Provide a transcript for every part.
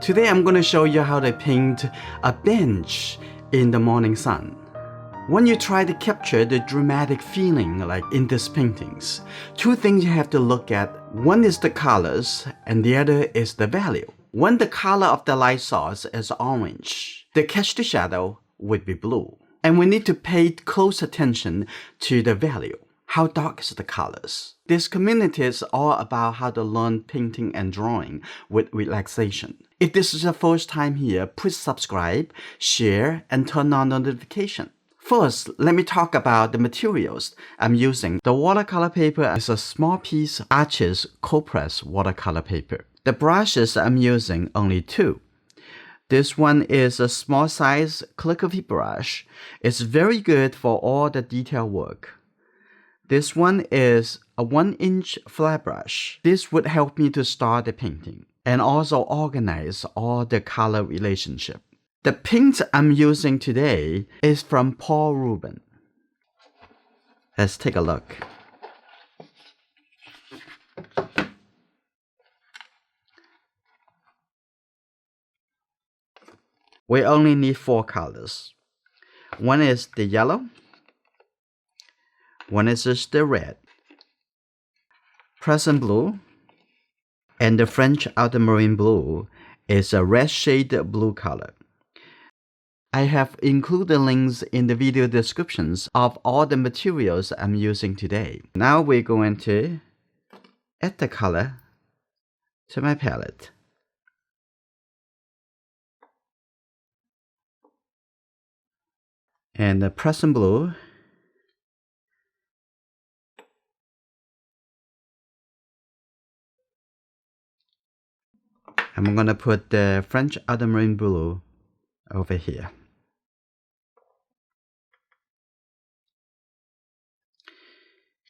Today I'm going to show you how to paint a bench in the morning sun. When you try to capture the dramatic feeling like in these paintings, two things you have to look at. One is the colors and the other is the value. When the color of the light source is orange, the catch the shadow would be blue. And we need to pay close attention to the value. How dark is the colors? This community is all about how to learn painting and drawing with relaxation. If this is your first time here, please subscribe, share, and turn on notification. First, let me talk about the materials I'm using. The watercolor paper is a small piece Arches cold press watercolor paper. The brushes I'm using only two. This one is a small size calligraphy brush. It's very good for all the detail work. This one is a 1-inch flat brush. This would help me to start the painting and also organize all the color relationship. The paint I'm using today is from Paul Rubens. Let's take a look. We only need 4 colors. One is the yellow. One is just the red. Present blue. And the French ultramarine blue is a red shade blue color. I have included links in the video descriptions of all the materials I'm using today. Now we're going to add the color to my palette. And the present blue. I'm going to put the French ultramarine blue over here.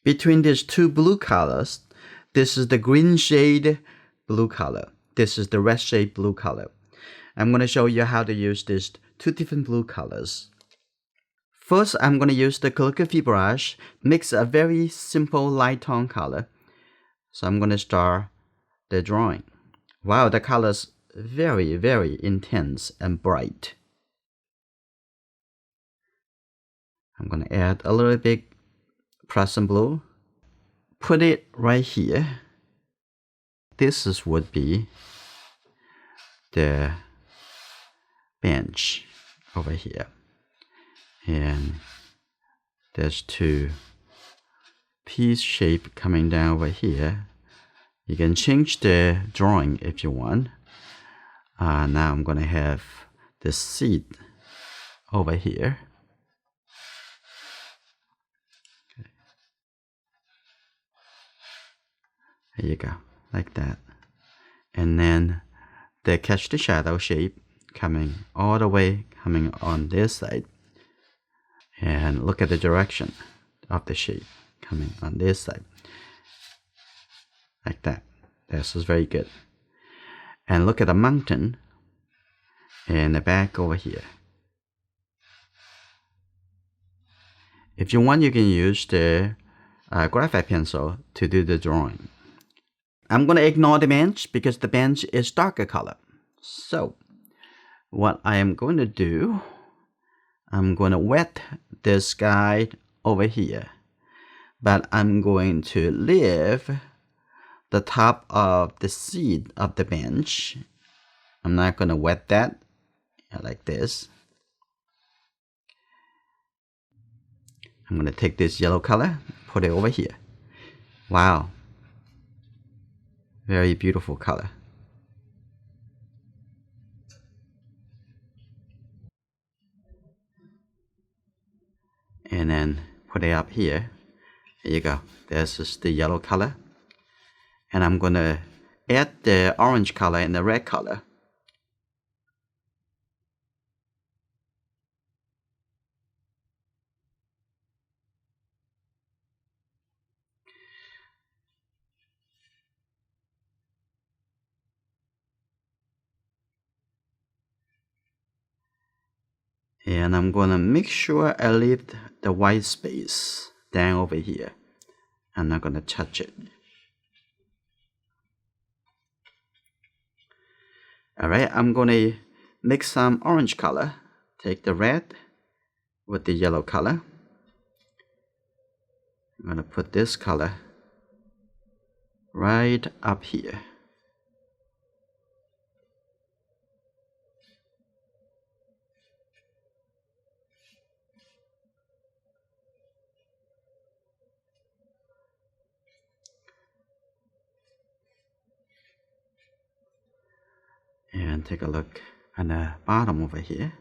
Between these two blue colors, this is the green shade blue color. This is the red shade blue color. I'm going to show you how to use these two different blue colors. First, I'm going to use the calligraphy brush, mix a very simple light tone color. So I'm going to start the drawing. Wow, the colors very, very intense and bright. I'm going to add a little bit present blue. Put it right here. This would be the bench over here. And there's two piece shape coming down over here. You can change the drawing if you want. Now I'm going to have the seat over here. Okay. There you go, like that. And then the catch the shadow shape coming all the way coming on this side. And look at the direction of the shape coming on this side. Like that. This is very good. And look at the mountain and the back over here. If you want, you can use the graphite pencil to do the drawing. I'm going to ignore the bench because the bench is darker color. So what I am going to do, I'm going to wet this guy over here. But I'm going to leave the top of the seat of the bench. I'm not going to wet that like this. I'm going to take this yellow color, put it over here. Wow. Very beautiful color. And then put it up here. There you go. This is the yellow color. And I'm going to add the orange color and the red color. And I'm going to make sure I leave the white space down over here. I'm not going to touch it. Alright, I'm gonna mix some orange color. Take the red with the yellow color. I'm gonna put this color right up here. And take a look at the bottom over here.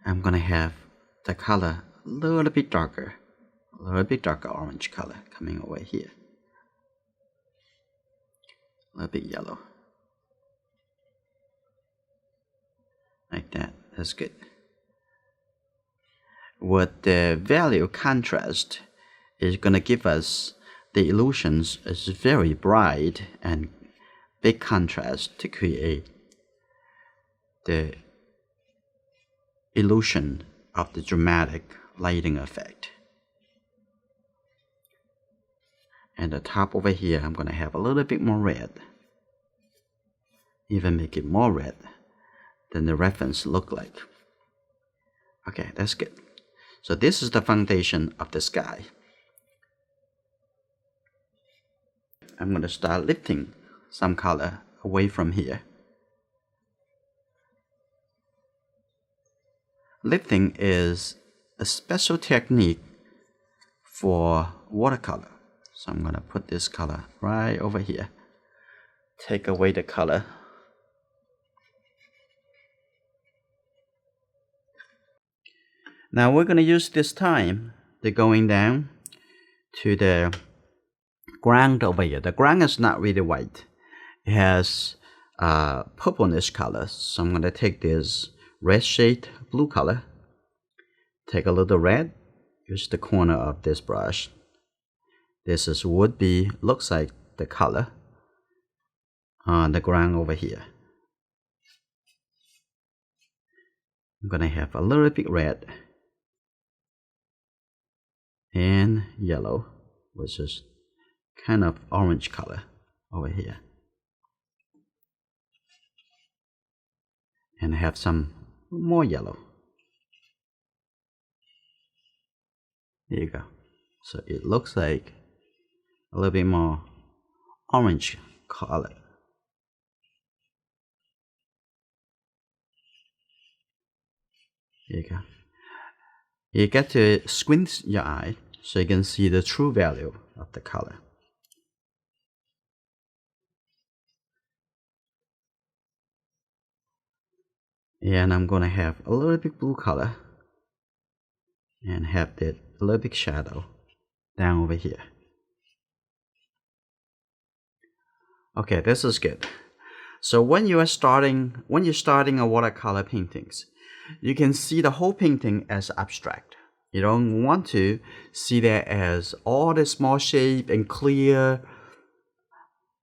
I'm gonna have the color a little bit darker orange color coming over here. A little bit yellow. Like that. That's good. What the value contrast is gonna give us the illusions is very bright and big contrast to create the illusion of the dramatic lighting effect. And the top over here, I'm gonna have a little bit more red. Even make it more red than the reference look like. Okay, that's good. So this is the foundation of the sky. I'm going to start lifting some color away from here. Lifting is a special technique for watercolor. So I'm going to put this color right over here. Take away the color. Now we're going to use this time the going down to the ground over here. The ground is not really white. It has purplish color. So I'm going to take this red shade blue color. Take a little red. Use the corner of this brush. This is looks like the color on the ground over here. I'm going to have a little bit red and yellow, which is kind of orange color over here. And have some more yellow. There you go. So it looks like a little bit more orange color. There you go. You get to squint your eye so you can see the true value of the color. And I'm going to have a little bit blue color and have that a little bit shadow down over here. Okay, this is good. So when you're starting a watercolor paintings, you can see the whole painting as abstract. You don't want to see that as all the small shape and clear.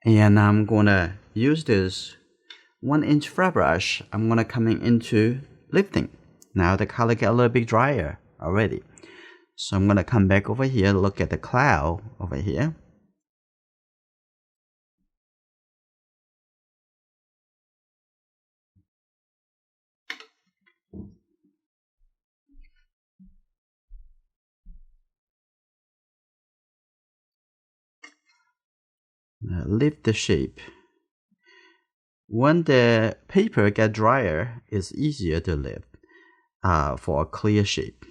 And I'm gonna use this 1-inch flat brush. I'm gonna come into lifting. Now the color get a little bit drier already. So I'm gonna come back over here, look at the cloud over here. Lift the shape. When the paper get drier, it's easier to lift for a clear shape.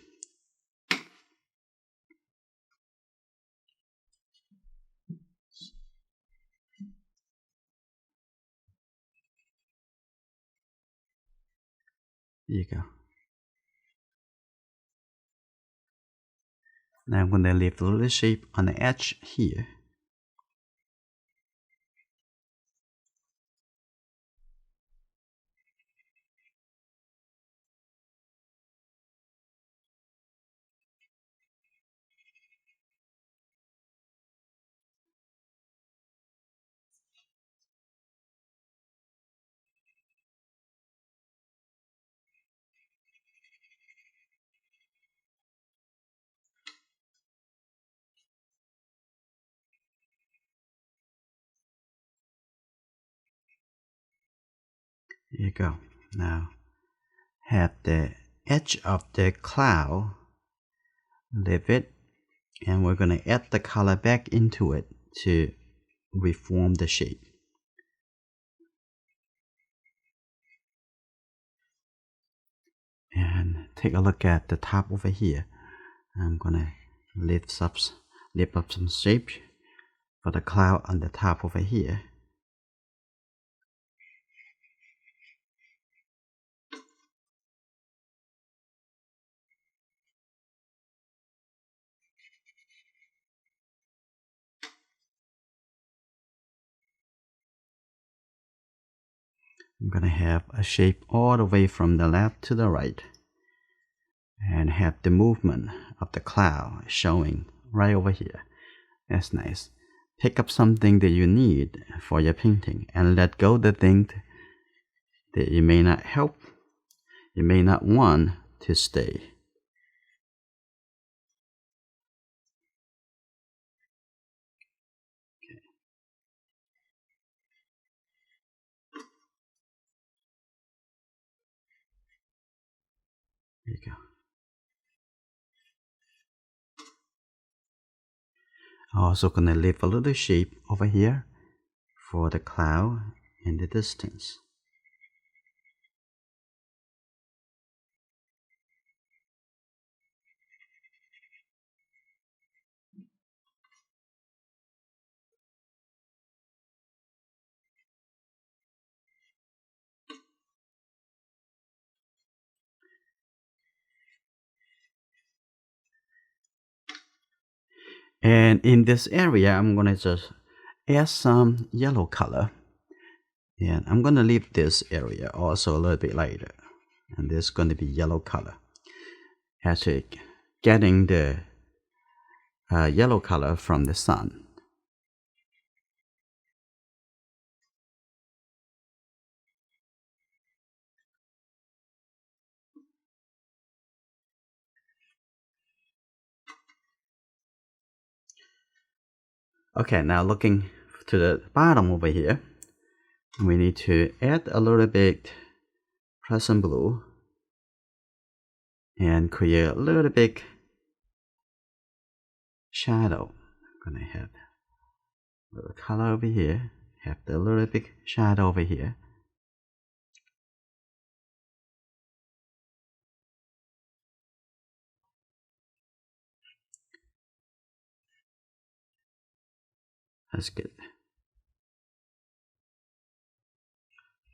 There you go. Now I'm going to lift a little shape on the edge here. Here you go. Now have the edge of the cloud, leave it, and we're going to add the color back into it to reform the shape. And take a look at the top over here. I'm going to lift up some shape for the cloud on the top over here. I'm going to have a shape all the way from the left to the right and have the movement of the cloud showing right over here. That's nice. Pick up something that you need for your painting and let go the thing that you may not help, you may not want to stay. There you go. I'm also gonna leave a little shape over here for the cloud in the distance. And in this area, I'm gonna just add some yellow color. And I'm gonna leave this area also a little bit lighter. And this is gonna be yellow color. Actually, getting the yellow color from the sun. Okay, now looking to the bottom over here, we need to add a little bit Prussian blue and create a little bit shadow. I'm gonna have a little color over here, have the little bit shadow over here. That's good.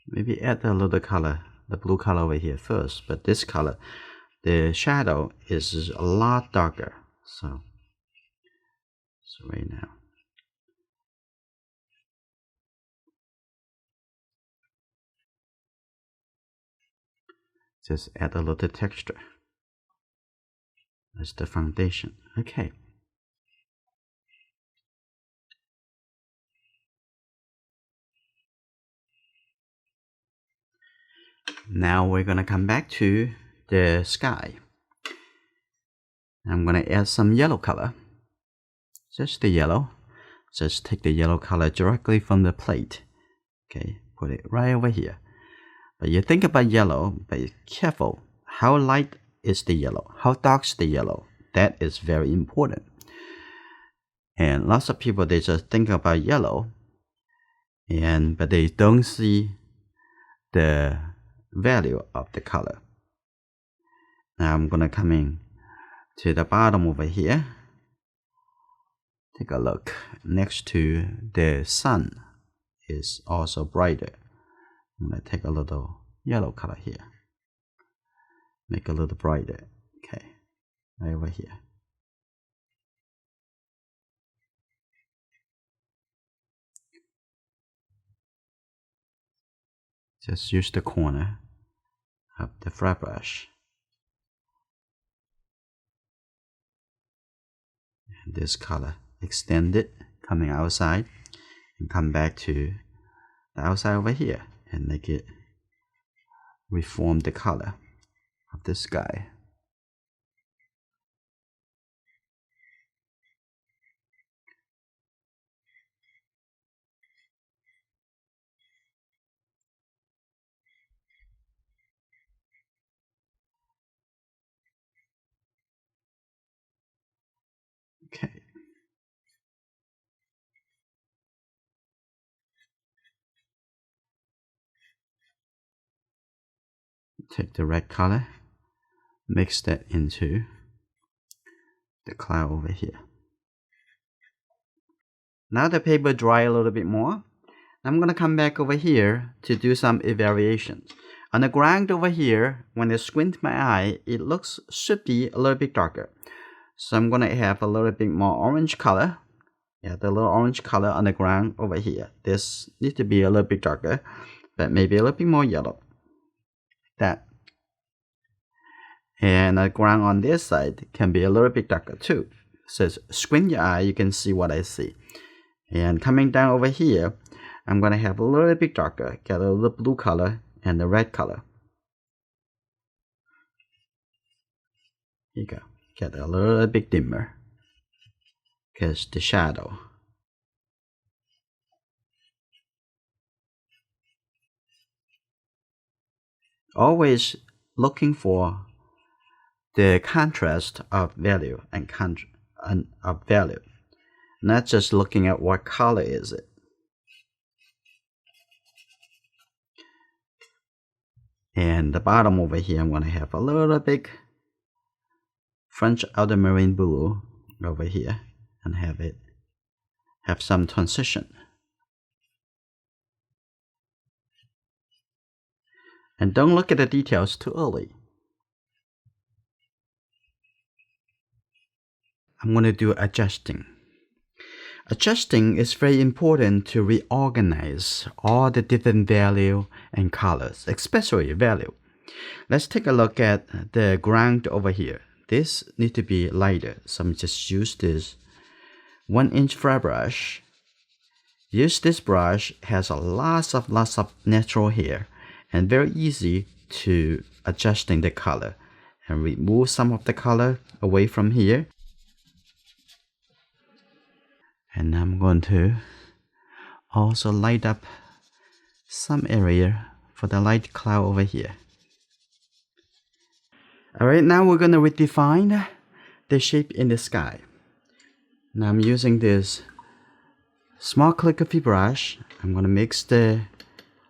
Maybe add a little color, the blue color over here first, but this color, the shadow is a lot darker. So right now. Just add a little texture. That's the foundation. Okay. Now we're gonna come back to the sky. I'm gonna add some yellow color. Just the yellow. Just take the yellow color directly from the plate. Okay, put it right over here. But you think about yellow, but be careful. How light is the yellow? How dark is the yellow? That is very important. And lots of people, they just think about yellow, but they don't see the value of the color. Now I'm gonna come in to the bottom over here. Take a look. Next to the sun is also brighter. I'm gonna take a little yellow color here. Make a little brighter. Okay, right over here. Just use the corner of the flat brush. And this color, extend it, coming outside, and come back to the outside over here, and make it reform the color of the sky. Okay. Take the red color, mix that into the cloud over here. Now the paper dry a little bit more. I'm gonna come back over here to do some variations. On the ground over here, when I squint my eye, it should be a little bit darker. So I'm gonna have a little bit more orange color. Yeah, the little orange color on the ground over here. This needs to be a little bit darker, but maybe a little bit more yellow. That. And the ground on this side can be a little bit darker too. So squint your eye, you can see what I see. And coming down over here, I'm going to have a little bit darker, get a little blue color and the red color. Here you go, get a little bit dimmer, because the shadow. Always looking for the contrast of value and of value, not just looking at what color is it. And the bottom over here, I'm going to have a little bit French ultramarine blue over here and have some transition. And don't look at the details too early. I'm going to do adjusting. Adjusting is very important to reorganize all the different value and colors, especially value. Let's take a look at the ground over here. This needs to be lighter, so I'm just use this 1-inch flat brush. Use this brush, has lots of natural hair and very easy to adjusting the color, and remove some of the color away from here. And I'm going to also light up some area for the light cloud over here. Alright, now we're going to redefine the shape in the sky. Now I'm using this small calligraphy brush. I'm going to mix the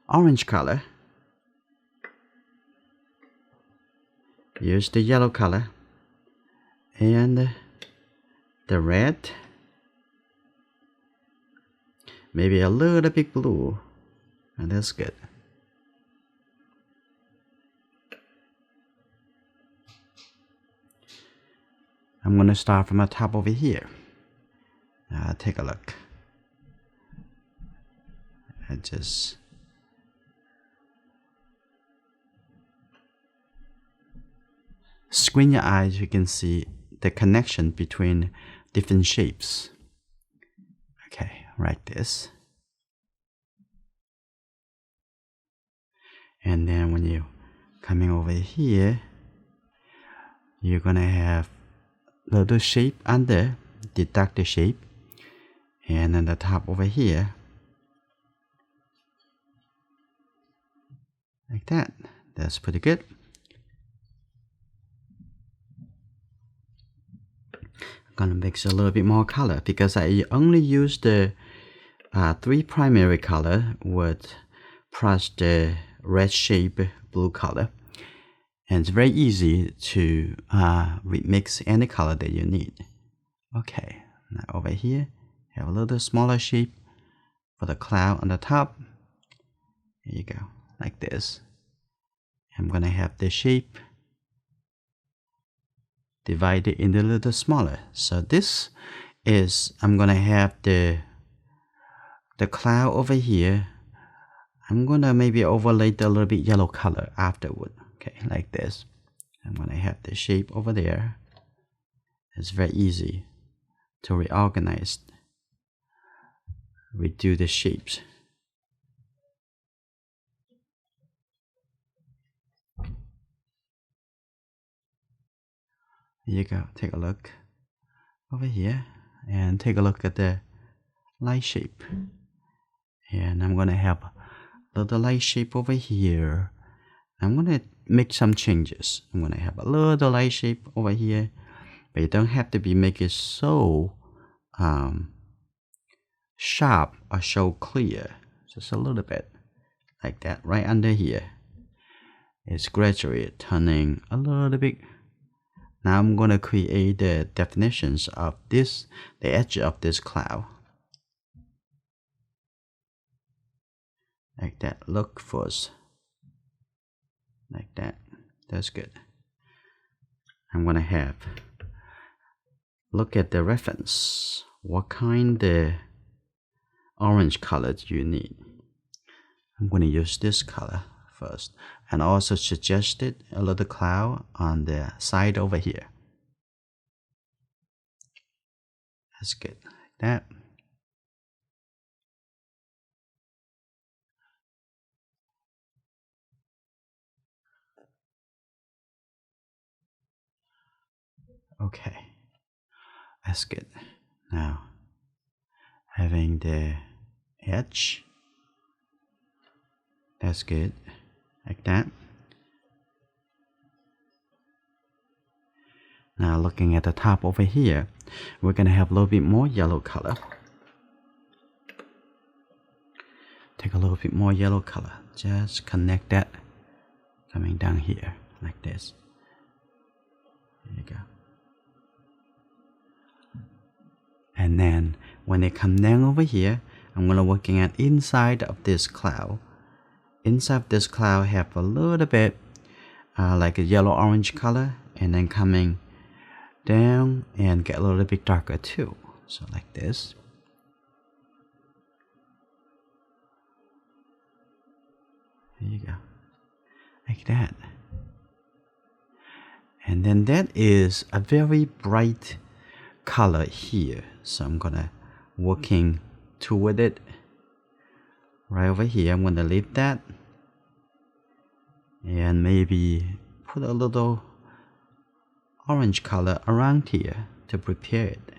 orange color. Use the yellow color. And the red. Maybe a little bit blue, and that's good. I'm going to start from the top over here. Take a look. I just squint your eyes, you can see the connection between different shapes. Okay, like this. And then when you coming over here, you're gonna have little shape under, deduct the shape, and then the top over here, like that. That's pretty good. I'm gonna mix a little bit more color because I only use the 3 primary color with plus the red shape blue color, and it's very easy to remix any color that you need. Okay, now over here have a little smaller shape for the cloud on the top. Here you go, like this. I'm gonna have the shape divided into a little smaller. So this is, I'm gonna have the cloud over here. I'm gonna maybe overlay a little bit yellow color afterward. Okay, like this. I'm gonna have the shape over there. It's very easy to reorganize, redo the shapes. Here you go, take a look over here and take a look at the light shape. And I'm gonna have a little light shape over here. I'm gonna make some changes. I'm gonna have a little light shape over here, but you don't have to make it so sharp or show clear, just a little bit like that. Right under here, it's gradually turning a little bit. Now I'm going to create the definitions of this, the edge of this cloud. Like that. Look first. Like that. That's good. I'm going to have, look at the reference. What kind of orange color do you need? I'm going to use this color first, and also suggested a little cloud on the side over here. That's good, like that. Okay, that's good. Now, having the edge, that's good, like that. Now looking at the top over here, we're going to have a little bit more yellow color. Take a little bit more yellow color. Just connect that coming down here like this. There you go. And then when they come down over here, I'm going to working at inside of this cloud. Inside of this cloud have a little bit like a yellow-orange color, and then coming down and get a little bit darker too. So like this. There you go. Like that. And then that is a very bright color here. So I'm gonna working toward it. Right over here, I'm gonna leave that. And maybe put a little orange color around here to prepare it.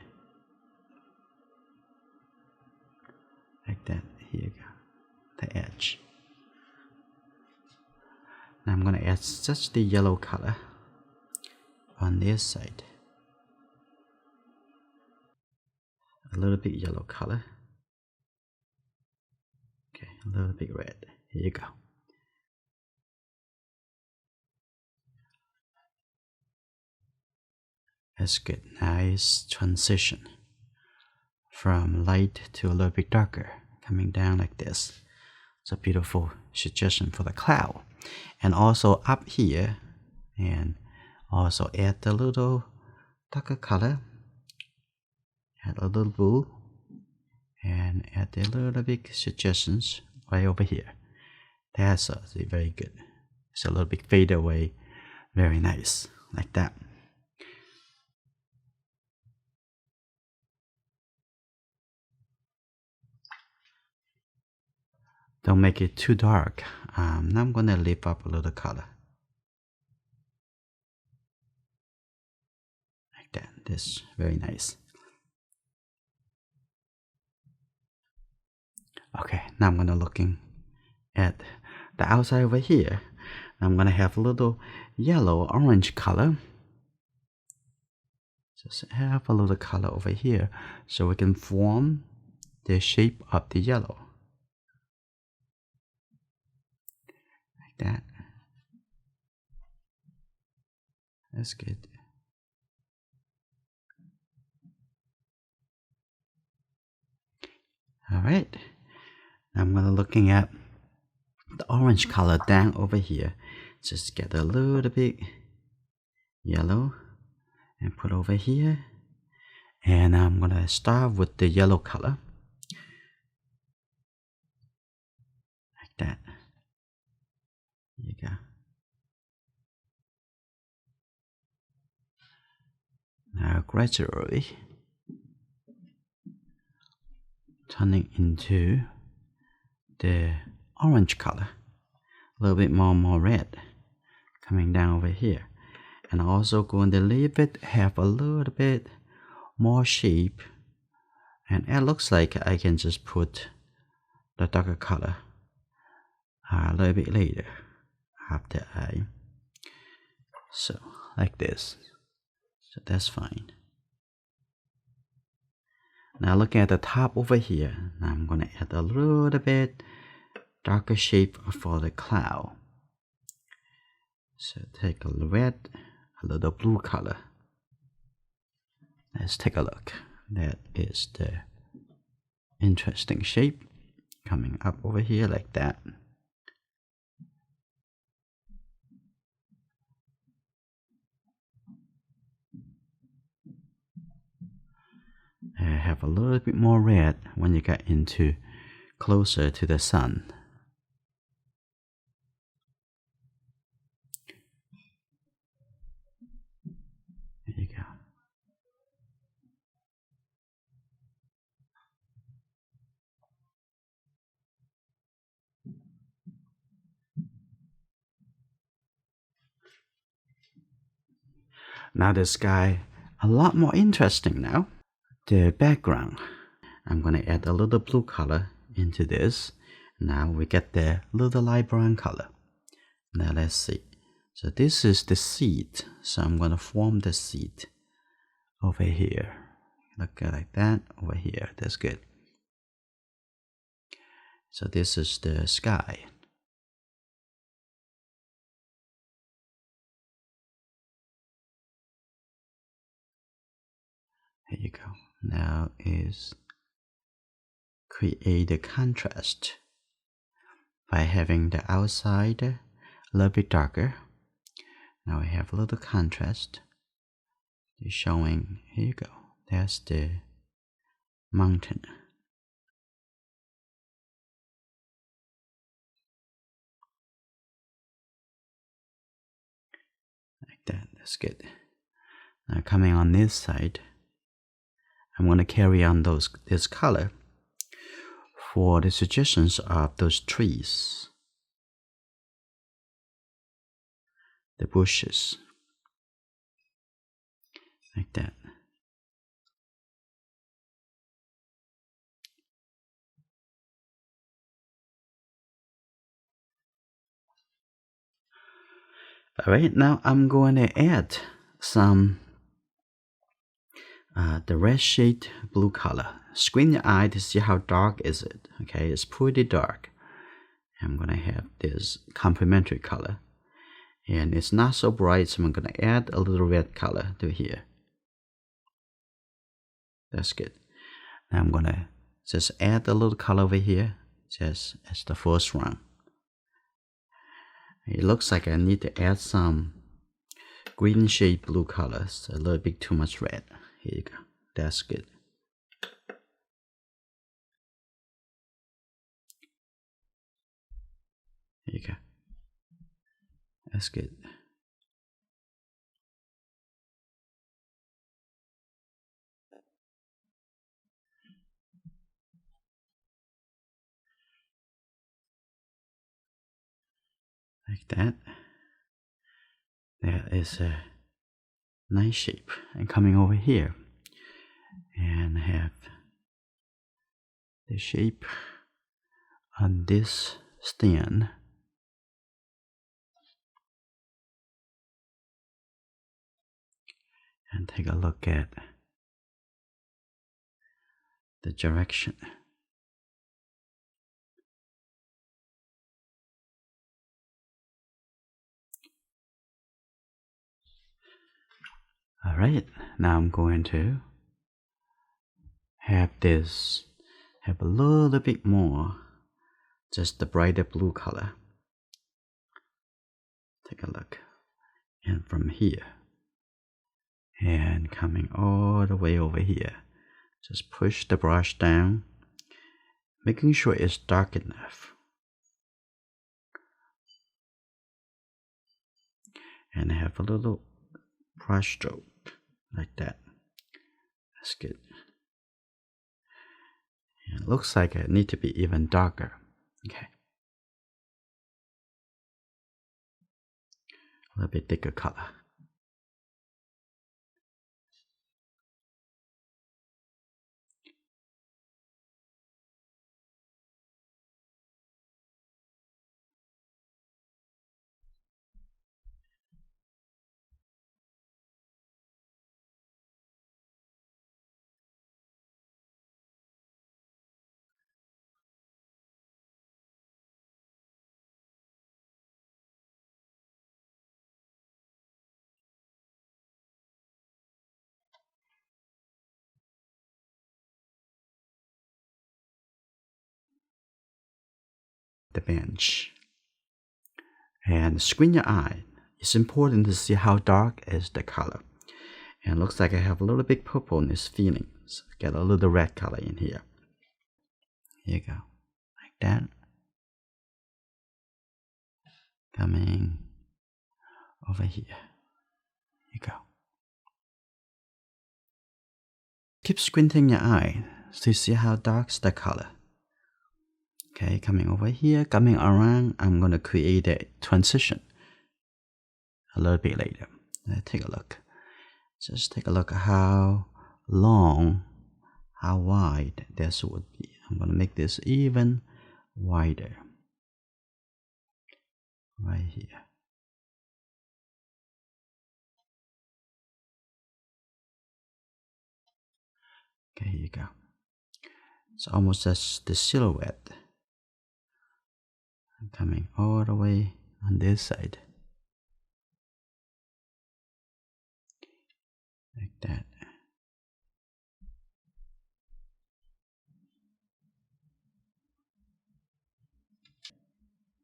Like that. Here you go. The edge. Now I'm going to add just the yellow color on this side. A little bit yellow color. Okay, a little bit red. Here you go. That's good. Nice transition from light to a little bit darker, coming down like this. It's a beautiful suggestion for the cloud. And also up here, and also add a little darker color, add a little blue, and add a little bit suggestions right over here. That's very good. It's a little bit fade away, very nice, like that. Don't make it too dark. Now I'm gonna lift up a little color. Like that. This very nice. Okay, now I'm gonna looking at the outside over here. I'm gonna have a little yellow orange color. Just have a little color over here so we can form the shape of the yellow. Like that. That's good. Alright. Now I'm gonna looking at the orange color down over here. Just get a little bit yellow and put over here. And I'm gonna start with the yellow color. Like that. There you go. Now gradually turning into the orange color, a little bit more red coming down over here, and also going to leave it have a little bit more shape, and it looks like I can just put the darker color a little bit later after so like this. So that's fine. Now looking at the top over here, now I'm going to add a little bit darker shape for the cloud. So take a red, a little blue color. Let's take a look. That is the interesting shape coming up over here like that. I have a little bit more red when you get into closer to the sun. There you go. Now the sky a lot more interesting now. The background, I'm going to add a little blue color into this. Now we get the little light brown color. Now let's see. So this is the seed. So I'm going to form the seed over here. Look like that over here. That's good. So this is the sky. There you go. Now is create a contrast by having the outside a little bit darker. Now we have a little contrast. It's showing, here you go. That's the mountain. Like that, that's good. Now coming on this side, I'm going to carry on this color for the suggestions of those trees, the bushes, like that. Alright, now I'm going to add some the red shade blue color. Squint your eye to see how dark is it. Okay, it's pretty dark. I'm going to have this complementary color. And it's not so bright, so I'm going to add a little red color to here. That's good. Now I'm going to just add a little color over here, just as the first round. It looks like I need to add some green shade blue colors, a little bit too much red. Here you go. That's good. Here you go. That's good. Like that. That is a nice shape. And coming over here and have the shape on this stand. And take a look at the direction. Alright, now I'm going to have a little bit more, just the brighter blue color. Take a look. And from here, and coming all the way over here, just push the brush down, making sure it's dark enough. And have a little brush stroke like that. That's good. And it looks like it needs to be even darker. Okay. A little bit thicker color. the bench. And squint your eye. It's important to see how dark is the color. And it looks like I have a little bit purpleness feeling. So get a little red color in here. Here you go. Like that. Coming over here. Here you go. Keep squinting your eye to see how dark's the color. Okay, coming over here, coming around, I'm going to create a transition a little bit later. Let's take a look. Just take a look at how long, how wide this would be. I'm going to make this even wider. Right here. Okay, here you go. It's almost as the silhouette. I'm coming all the way on this side. Like that.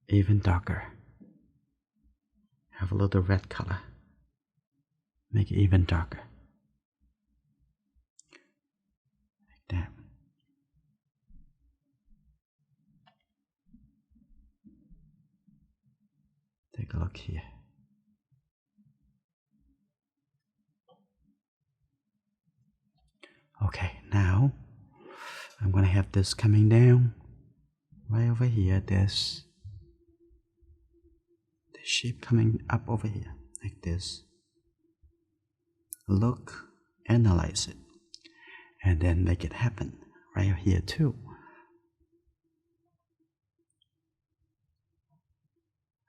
Even darker. Have a little red color. Make it even darker. Like that. Take a look here. Okay, now I'm gonna have this coming down right over here. This the shape coming up over here like this. Look, analyze it, and then make it happen right here too.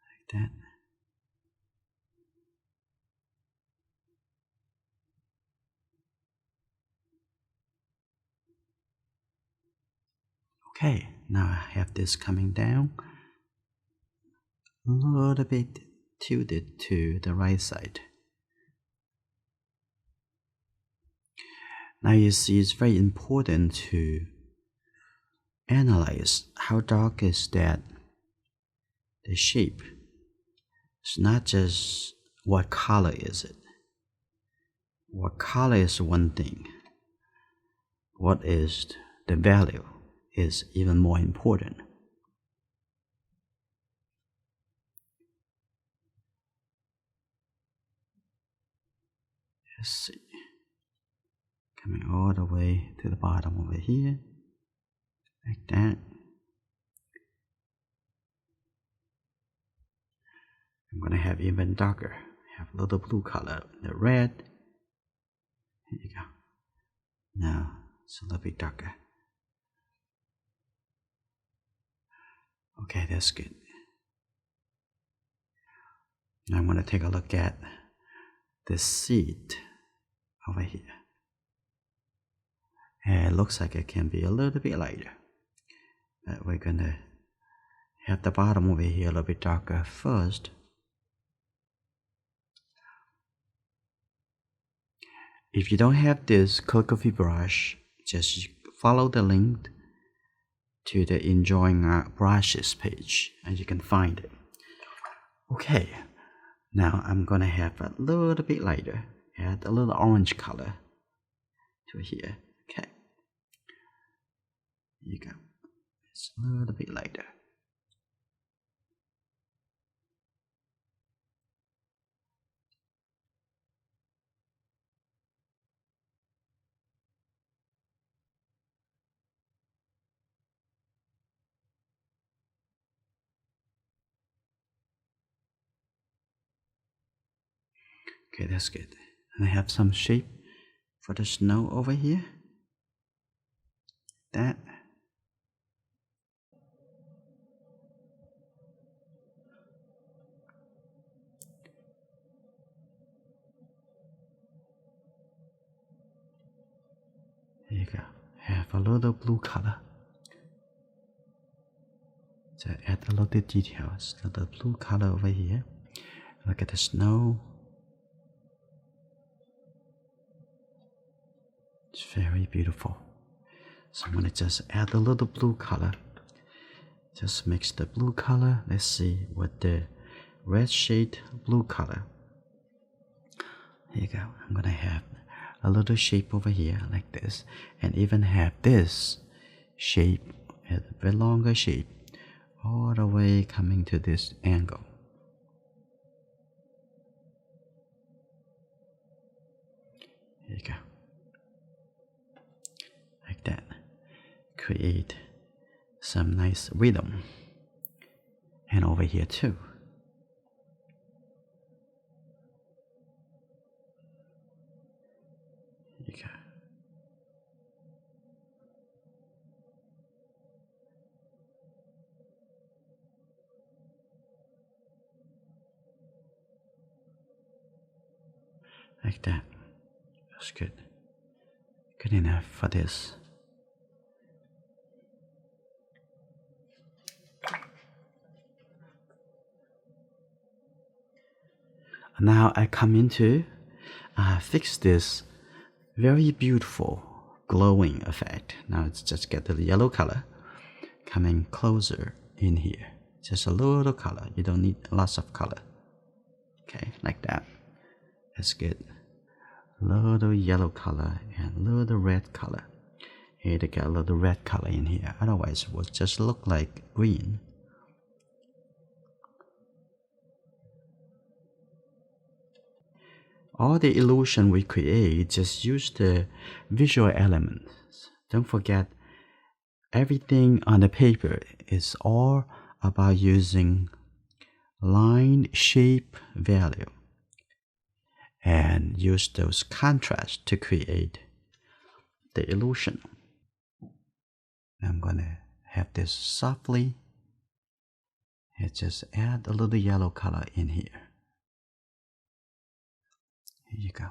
Like that. Okay, now I have this coming down a little bit tilted to the right side. Now you see it's very important to analyze how dark is that the shape. It's not just what color is it. What color is one thing. What is the value is even more important. Let's see. Coming all the way to the bottom over here. Like that. I'm going to have even darker. Have a little blue color, the red. Here you go. Now it's a little bit darker. Okay, that's good. Now I'm going to take a look at the seed over here. And it looks like it can be a little bit lighter. But we're going to have the bottom over here a little bit darker first. If you don't have this calligraphy brush, just follow the link to the Enjoying Art brushes page and you can find it. Okay, now I'm gonna have a little bit lighter, add a little orange color to here. Okay, here you go. It's a little bit lighter. Okay, that's good. And I have some shape for the snow over here. That. There you go. Have a little blue color. So add a little details. A little blue color over here. Look at the snow. It's very beautiful. So I'm going to just add a little blue color Just mix the blue color. Let's see what the red shade blue color. Here you go. I'm gonna have a little shape over here like this, and even have this shape, a bit longer shape, all the way coming to this angle. Here you go. Like that. Create some nice rhythm. And over here too. Here you go. Like that. That's good. Good enough for this. Now I come into fix this very beautiful glowing effect. Now it's just get the yellow color coming closer in here. Just a little color. You don't need lots of color. Okay, like that. That's good. Little yellow color and little red color. Here to get a little red color in here. Otherwise it will just look like green. All the illusion we create, just use the visual elements. Don't forget, everything on the paper is all about using line, shape, value, and use those contrasts to create the illusion. I'm gonna have this softly and just add a little yellow color in here. Here you go.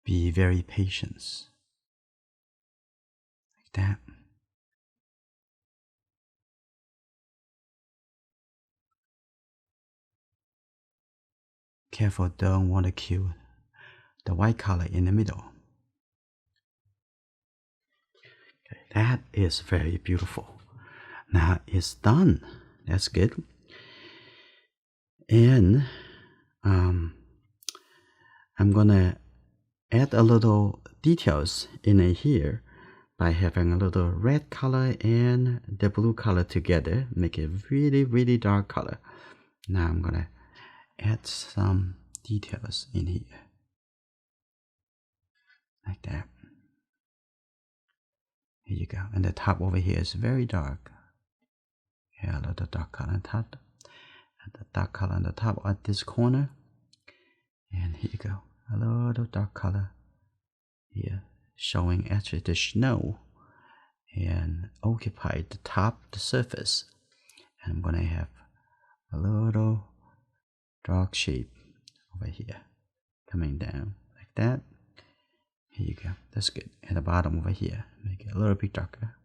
Be very patient. Like that. Careful, don't want to kill the white color in the middle. Okay, that is very beautiful. Now it's done. That's good. And I'm gonna add a little details in here by having a little red color and the blue color together, make it really, really dark color. Now I'm gonna add some details in here, like that. Here you go. And the top over here is very dark. Yeah, a little dark color on top, and the dark color on the top at this corner. And here you go, a little dark color here, showing actually the snow and occupy the top, the surface. And I'm gonna have a little dark shape over here coming down like that. Here you go. That's good. At the bottom over here, make it a little bit darker.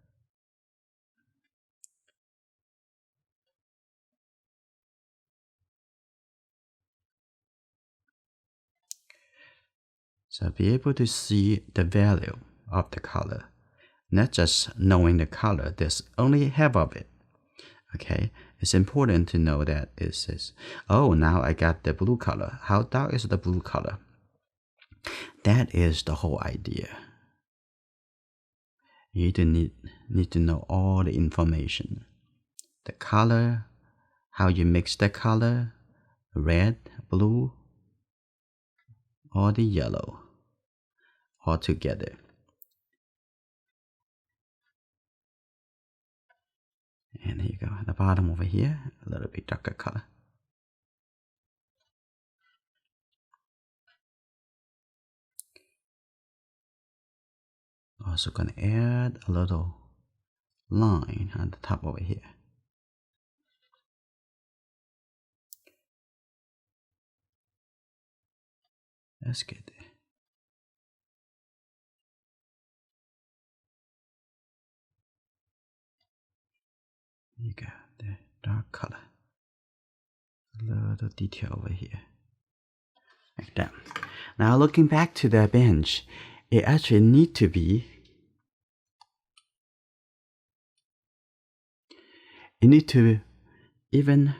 So be able to see the value of the color, not just knowing the color. There's only half of it. Okay, it's important to know that it says, oh, now I got the blue color. How dark is the blue color? That is the whole idea. You need to know all the information. The color, how you mix the color, red, blue, or the yellow, all together. And here you go, at the bottom over here, a little bit darker color. Also gonna add a little line on the top over here. That's good. You got the dark color. A little detail over here. Like that. Now looking back to the bench, it actually need to be even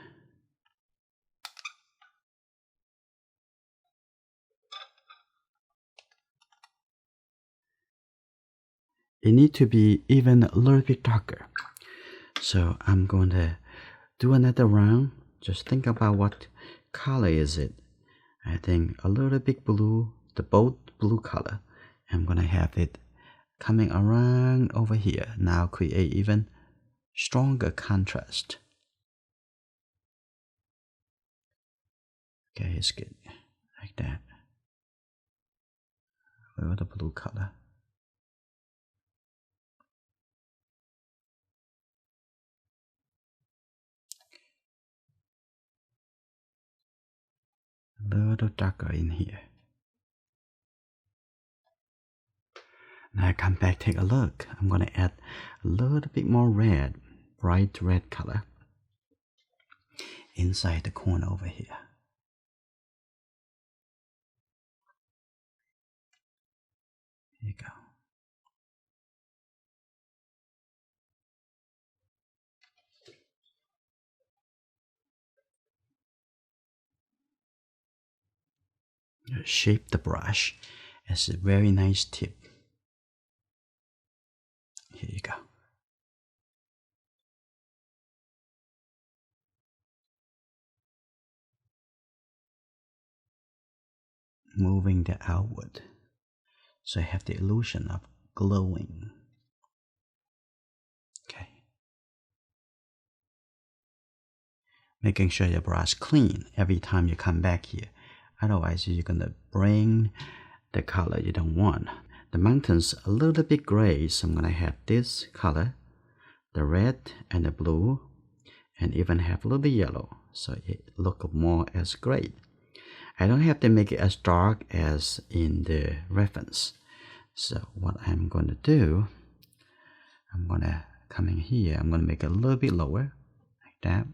a little bit darker. So I'm going to do another round. Just think about what color is it. I think a little bit blue, the bold blue color. I'm going to have it coming around over here. Now create even stronger contrast. Okay, it's good. Like that. With the blue color. A little darker in here. Now I come back, take a look. I'm going to add a little bit more red, bright red color inside the corner over here. Here you go. Shape the brush as a very nice tip. Here you go. Moving the outward, so I have the illusion of glowing. Okay. Making sure your brush clean every time you come back here. Otherwise, you're gonna bring the color you don't want. The mountain's a little bit gray, so I'm gonna have this color, the red and the blue, and even have a little bit yellow, so it look more as gray. I don't have to make it as dark as in the reference. So what I'm going to do, I'm going to come in here, I'm going to make it a little bit lower, like that.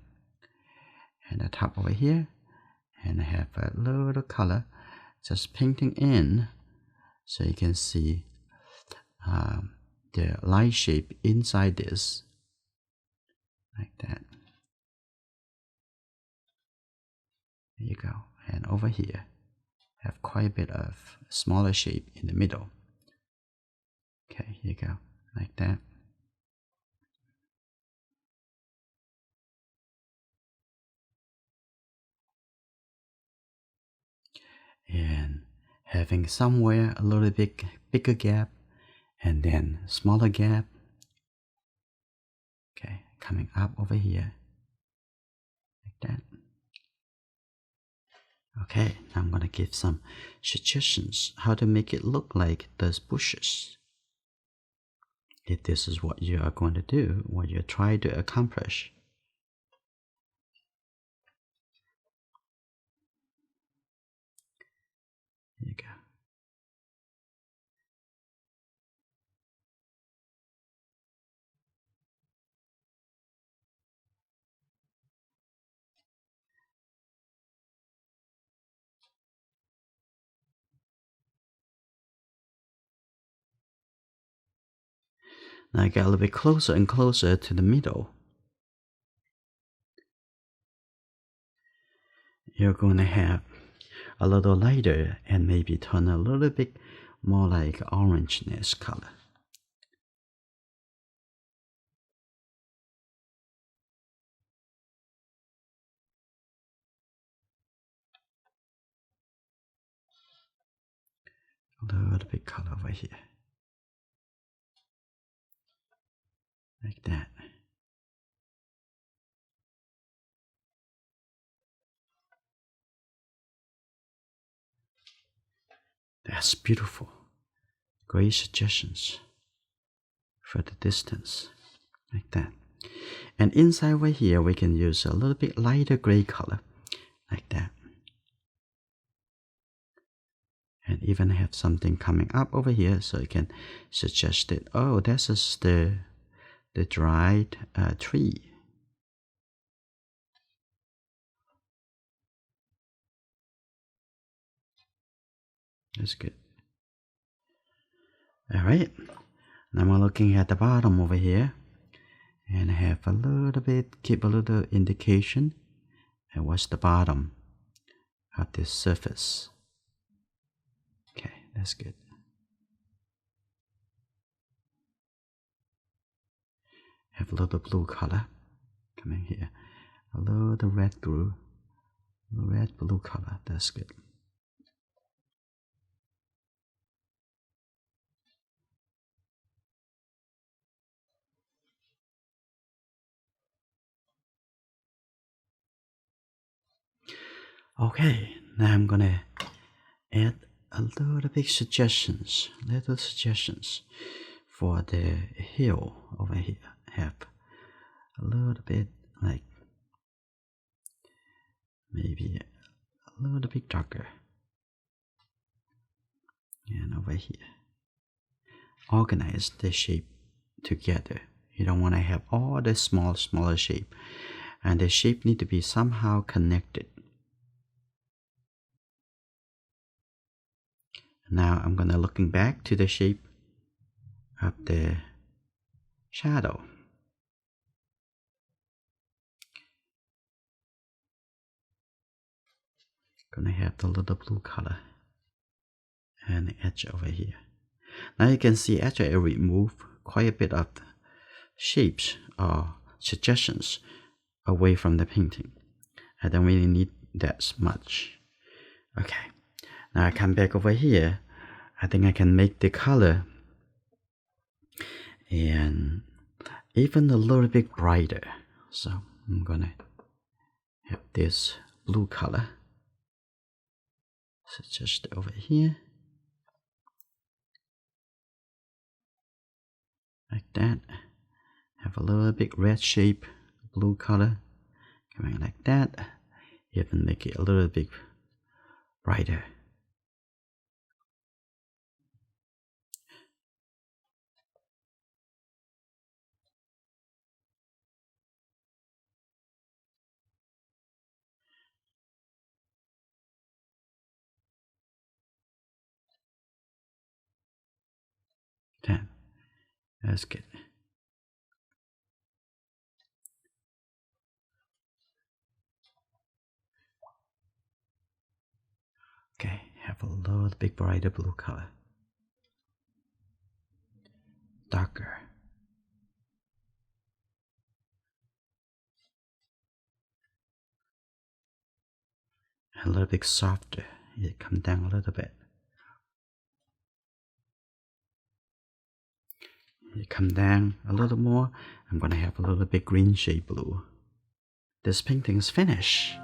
And the top over here, and I have a little color just painting in, so you can see the light shape inside this, like that. There you go. And over here, have quite a bit of smaller shape in the middle. Okay, here you go, like that. And having somewhere a little bit bigger gap, and then smaller gap. Okay, coming up over here, like that. Okay, now I'm gonna give some suggestions how to make it look like those bushes. If this is what you are going to do, what you're trying to accomplish. Here you go. Now I get a little bit closer and closer to the middle. You're going to have a little lighter and maybe turn a little bit more like orangeness color. A little bit color over here. Like that. That's beautiful. Great suggestions for the distance. Like that. And inside over here, we can use a little bit lighter gray color. Like that. And even have something coming up over here, so you can suggest it. Oh, this is the dried tree. That's good. Alright, now I'm looking at the bottom over here and have a little bit, keep a little indication and what's the bottom of this surface. Okay, that's good. Have a little blue color coming here, a little red blue, red blue color. That's good. Okay, now I'm gonna add a little bit suggestions, little suggestions for the hill over here. Have a little bit like maybe a little bit darker, and over here organize the shape together. You don't want to have all the smaller shape, and the shape need to be somehow connected. Now I'm gonna looking back to the shape of the shadow. Gonna have the little blue color and the edge over here. Now you can see actually I remove quite a bit of shapes or suggestions away from the painting. I don't really need that much. Okay, now I come back over here. I think I can make the color and even a little bit brighter. So I'm gonna have this blue color. So just over here. Like that. Have a little bit red shape, blue color. Coming like that. Even make it a little bit brighter. That's good. Okay, have a little bit brighter blue color. Darker. A little bit softer. It come down a little bit. It come down a little more. I'm gonna have a little bit green shade blue. This painting is finished.